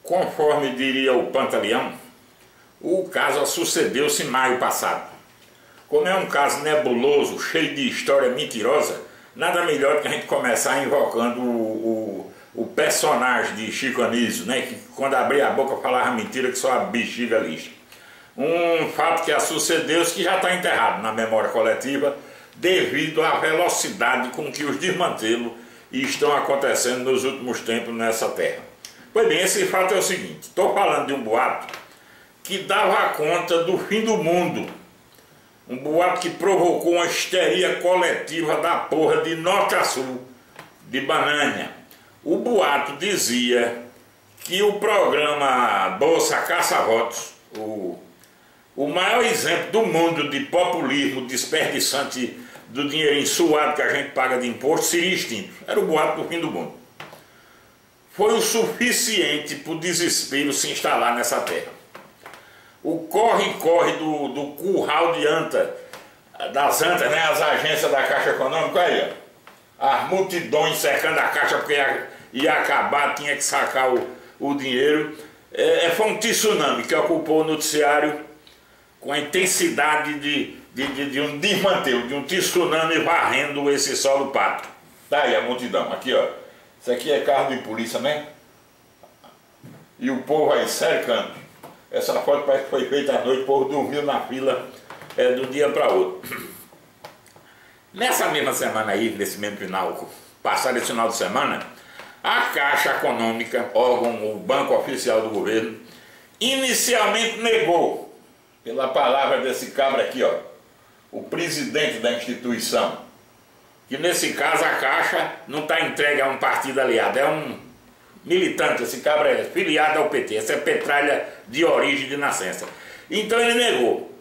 Conforme diria o Pantaleão, o caso sucedeu-se em maio passado. Como é um caso nebuloso, cheio de história mentirosa, nada melhor do que a gente começar invocando o personagem de Chico Anísio, né, que quando abria a boca falava mentira que só a bexiga lixa. Um fato que sucedeu-se que já está enterrado na memória coletiva devido à velocidade com que os desmantelos estão acontecendo nos últimos tempos nessa terra. Pois bem, esse fato é o seguinte: estou falando de um boato que dava conta do fim do mundo. Um boato que provocou uma histeria coletiva da porra de norte a sul, de Banânia. O boato dizia que o programa Bolsa Caça-Votos, o maior exemplo do mundo de populismo desperdiçante do dinheirinho suado que a gente paga de imposto, seria extinto. Era o boato do fim do mundo. Foi o suficiente para o desespero se instalar nessa terra. O corre-corre do curral de anta, das antas, né, as agências da Caixa Econômica, aí, ó, as multidões cercando a Caixa porque ia acabar, tinha que sacar o dinheiro. Foi um tsunami que ocupou o noticiário com a intensidade de um desmantelo, de um tsunami varrendo esse solo pato. Tá aí a multidão, aqui ó. Isso aqui é carro de polícia, né? E o povo aí cercando. Essa foto parece que foi feita à noite, o povo dormiu na fila de um dia para outro. Nessa mesma semana aí, nesse mesmo final, passado esse final de semana, a Caixa Econômica, órgão, o banco oficial do governo, inicialmente negou, pela palavra desse cabra aqui, ó, o presidente da instituição, que nesse caso a Caixa não está entregue a um partido aliado, é um militante, esse cabra é filiado ao PT, essa é petralha de origem de nascença. Então ele negou.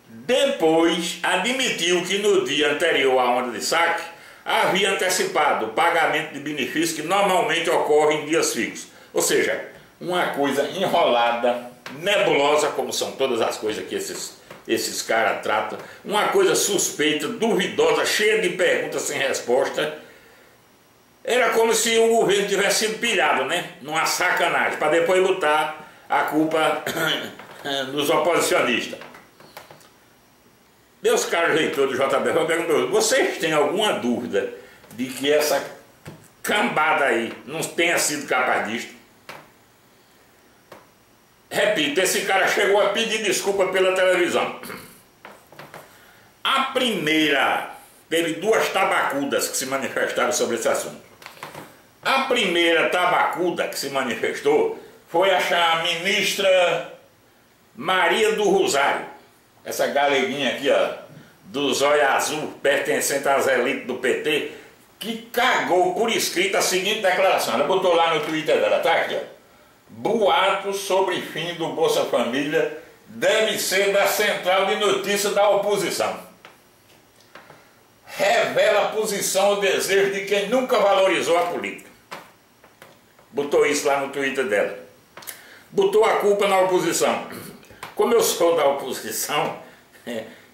Depois admitiu que no dia anterior à onda de saque havia antecipado o pagamento de benefícios que normalmente ocorre em dias fixos. Ou seja, uma coisa enrolada, nebulosa, como são todas as coisas que esses caras tratam, uma coisa suspeita, duvidosa, cheia de perguntas sem resposta. Era como se o governo tivesse sido pilhado, né? Numa sacanagem, para depois botar a culpa nos oposicionistas. Meus caros leitores do JB, eu pergunto, vocês têm alguma dúvida de que essa cambada aí não tenha sido capaz disto? Repito, esse cara chegou a pedir desculpa pela televisão. A primeira, teve duas tabacudas que se manifestaram sobre esse assunto. A primeira tabacuda que se manifestou foi a ministra Maria do Rosário, essa galeguinha aqui, ó, do zóio azul, pertencente às elites do PT, que cagou por escrito a seguinte declaração. Ela botou lá no Twitter dela, tá aqui, ó: boatos sobre fim do Bolsa Família deve ser da central de notícias da oposição. Revela a posição ou desejo de quem nunca valorizou a política. Botou isso lá no Twitter dela. Botou a culpa na oposição. Como eu sou da oposição,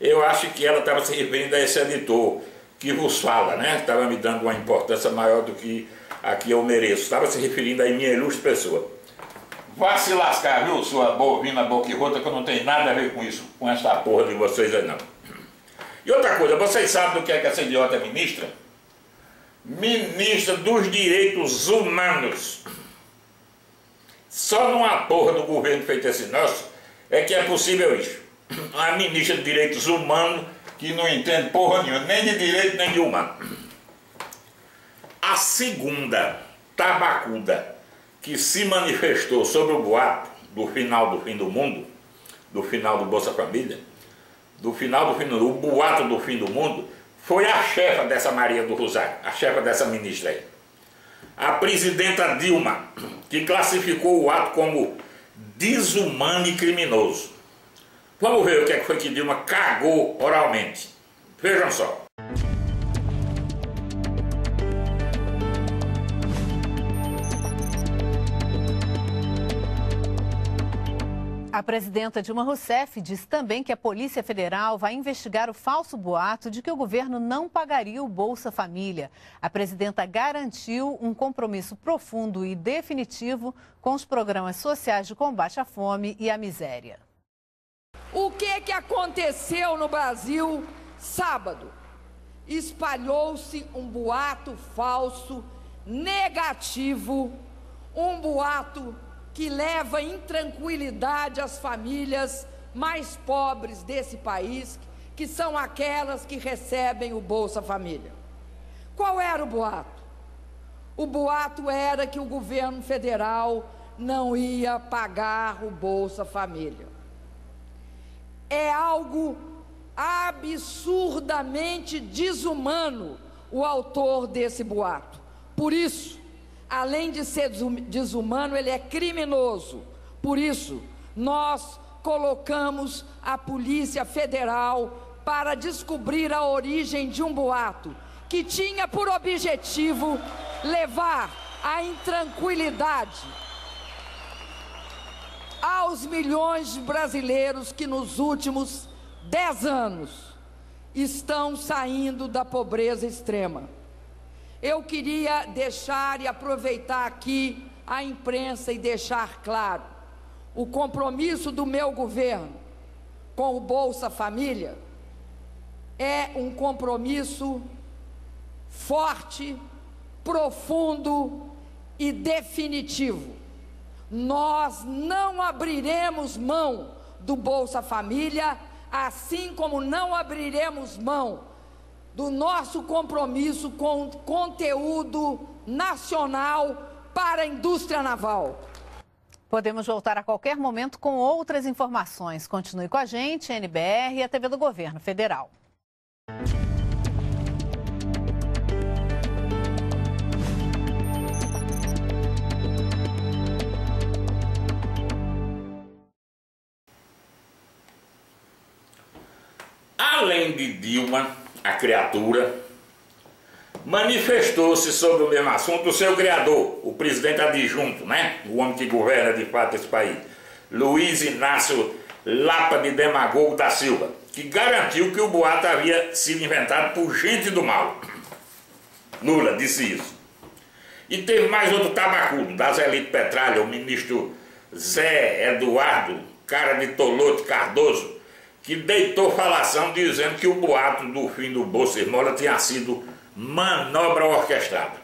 eu acho que ela estava se referindo a esse editor que vos fala, né? Estava me dando uma importância maior do que a que eu mereço. Estava se referindo a minha ilustre pessoa. Vá se lascar, viu, sua bovina boquirrota, que eu não tenho nada a ver com isso, com essa porra de vocês aí não. E outra coisa, vocês sabem do que é que essa idiota é ministra? Ministra dos Direitos Humanos. Só numa porra do governo feito esse nosso é que é possível isso. A ministra de Direitos Humanos que não entende porra nenhuma, nem de direito nem de humano. A segunda tabacuda que se manifestou sobre o boato do final do fim do mundo, do final do Bolsa Família, do final do fim do mundo, o boato do fim do mundo, foi a chefa dessa Maria do Rosário, a chefa dessa ministra aí, a presidenta Dilma, que classificou o ato como desumano e criminoso. Vamos ver o que foi que Dilma cagou oralmente. Vejam só. A presidenta Dilma Rousseff disse também que a Polícia Federal vai investigar o falso boato de que o governo não pagaria o Bolsa Família. A presidenta garantiu um compromisso profundo e definitivo com os programas sociais de combate à fome e à miséria. O que aconteceu no Brasil sábado? Espalhou-se um boato falso, negativo, um boato que leva intranquilidade às famílias mais pobres desse país, que são aquelas que recebem o Bolsa Família. Qual era o boato? O boato era que o governo federal não ia pagar o Bolsa Família. É algo absurdamente desumano o autor desse boato. Por isso, além de ser desumano, ele é criminoso. Por isso, nós colocamos a Polícia Federal para descobrir a origem de um boato que tinha por objetivo levar a intranquilidade aos milhões de brasileiros que nos últimos 10 anos estão saindo da pobreza extrema. Eu queria deixar e aproveitar aqui a imprensa e deixar claro: o compromisso do meu governo com o Bolsa Família é um compromisso forte, profundo e definitivo. Nós não abriremos mão do Bolsa Família, assim como não abriremos mão do nosso compromisso com conteúdo nacional para a indústria naval. Podemos voltar a qualquer momento com outras informações. Continue com a gente, NBR e a TV do Governo Federal. Além de Dilma, a criatura, manifestou-se sobre o mesmo assunto o seu criador, o presidente adjunto, né? O homem que governa de fato esse país, Luiz Inácio Lapa de Demagogo da Silva, que garantiu que o boato havia sido inventado por gente do mal. Lula disse isso. E teve mais outro tabacudo, da Zelito Petralha, o ministro Zé Eduardo, cara de Tolote Cardoso, que deitou falação dizendo que o boato do fim do Bolsa Esmola tinha sido manobra orquestrada.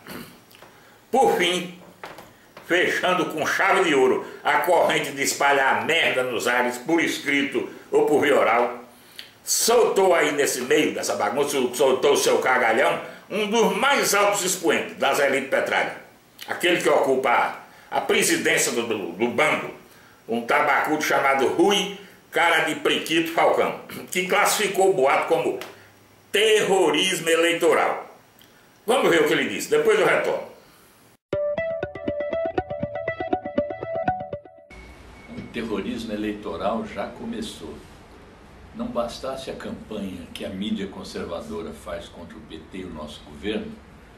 Por fim, fechando com chave de ouro a corrente de espalhar merda nos ares, por escrito ou por via oral, soltou aí nesse meio dessa bagunça, soltou o seu cagalhão, um dos mais altos expoentes das elites Petralha, aquele que ocupa a presidência do banco, um tabacudo chamado Rui Cara de Priquito Falcão, que classificou o boato como terrorismo eleitoral. Vamos ver o que ele disse, depois eu retorno. O terrorismo eleitoral já começou. Não bastasse a campanha que a mídia conservadora faz contra o PT e o nosso governo,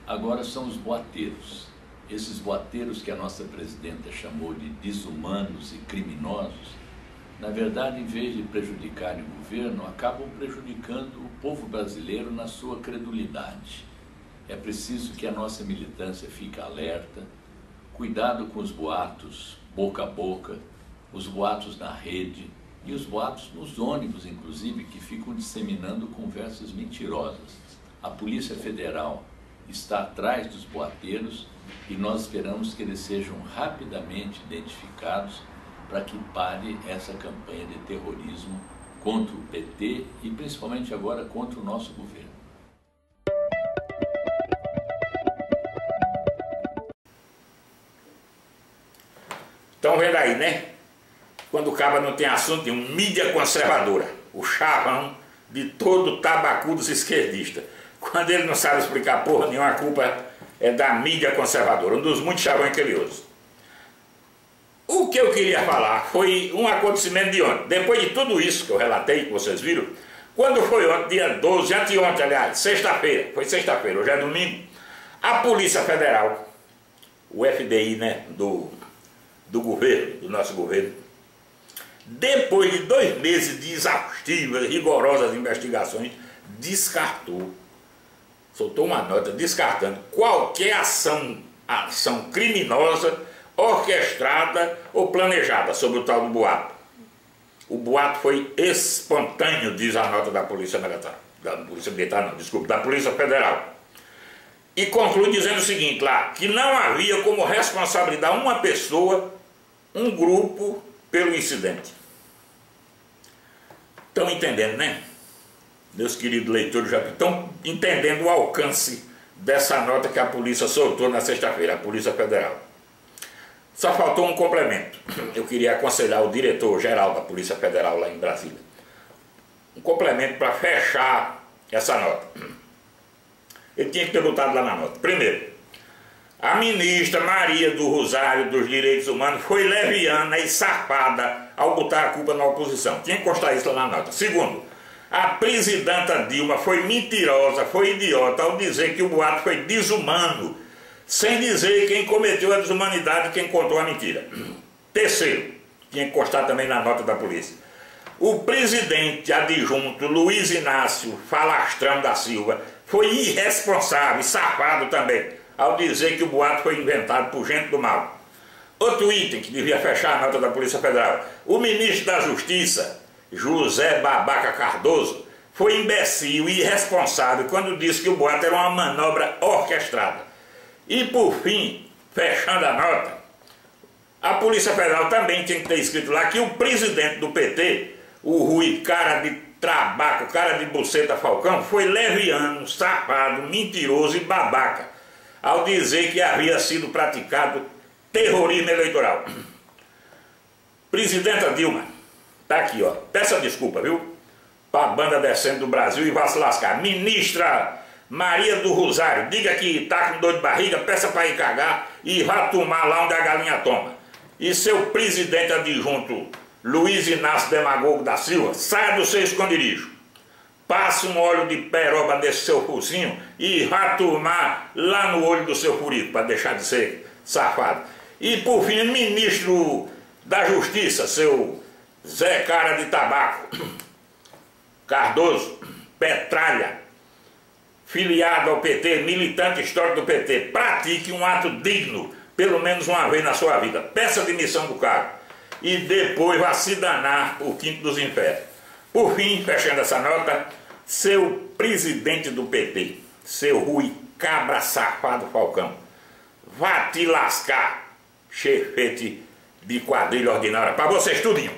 agora são os boateiros. Esses boateiros que a nossa presidenta chamou de desumanos e criminosos, na verdade, em vez de prejudicarem o governo, acabam prejudicando o povo brasileiro na sua credulidade. É preciso que a nossa militância fique alerta, cuidado com os boatos boca a boca, os boatos na rede e os boatos nos ônibus, inclusive, que ficam disseminando conversas mentirosas. A Polícia Federal está atrás dos boateiros e nós esperamos que eles sejam rapidamente identificados para que pare essa campanha de terrorismo contra o PT e principalmente agora contra o nosso governo. Estão vendo aí, né? Quando o cabo não tem assunto, tem um mídia conservadora, o chavão de todo tabacudos esquerdista. Quando ele não sabe explicar porra nenhuma, a culpa é da mídia conservadora, um dos muitos chavões que ele usa. O que eu queria falar foi um acontecimento de ontem. Depois de tudo isso que eu relatei, que vocês viram, quando foi ontem, dia 12, anteontem, aliás, sexta-feira, foi sexta-feira, hoje é domingo, a Polícia Federal, o FBI, né, do governo, do nosso governo, depois de 2 meses de exaustivas, rigorosas investigações, descartou, soltou uma nota descartando qualquer ação criminosa, orquestrada ou planejada sobre o tal do boato. O boato foi espontâneo, diz a nota da Polícia Militar, da Polícia Federal. E conclui dizendo o seguinte lá, que não havia como responsabilizar uma pessoa, um grupo, pelo incidente. Estão entendendo, né? Meus queridos leitores já estão entendendo o alcance dessa nota que a polícia soltou na sexta-feira, a Polícia Federal. Só faltou um complemento. Eu queria aconselhar o diretor-geral da Polícia Federal lá em Brasília. Um complemento para fechar essa nota. Ele tinha que ter botado lá na nota. Primeiro, a ministra Maria do Rosário dos Direitos Humanos foi leviana e safada ao botar a culpa na oposição. Tinha que constar isso lá na nota. Segundo, a presidenta Dilma foi mentirosa, foi idiota ao dizer que o boato foi desumano, sem dizer quem cometeu a desumanidade e quem contou a mentira. Terceiro, tinha que constar também na nota da polícia, o presidente adjunto Luiz Inácio Falastrão da Silva foi irresponsável e safado também ao dizer que o boato foi inventado por gente do mal. Outro item que devia fechar a nota da Polícia Federal, o ministro da Justiça, José Babaca Cardoso, foi imbecil e irresponsável quando disse que o boato era uma manobra orquestrada. E por fim, fechando a nota, a Polícia Federal também tinha que ter escrito lá que o presidente do PT, o Rui Cara de Trabaco, Cara de Buceta Falcão, foi leviano, safado, mentiroso e babaca ao dizer que havia sido praticado terrorismo eleitoral. Presidenta Dilma, tá aqui, ó, peça desculpa, viu? Para a banda descendo do Brasil e vá se lascar. Ministra Maria do Rosário, diga que tá com dor de barriga, peça para ir cagar e vá tomar lá onde a galinha toma. E seu presidente adjunto, Luiz Inácio Demagogo da Silva, saia do seu esconderijo. Passa um óleo de peroba desse seu focinho e vá tomar lá no olho do seu furico, para deixar de ser safado. E por fim, ministro da Justiça, seu Zé Cara de Tabaco, Cardoso, Petralha, filiado ao PT, militante histórico do PT, pratique um ato digno, pelo menos uma vez na sua vida. Peça demissão do cargo e depois vá se danar o quinto dos infernos. Por fim, fechando essa nota, seu presidente do PT, seu Rui Cabra Safado Falcão, vá te lascar, chefete de quadrilha ordinária. Para vocês tudinho.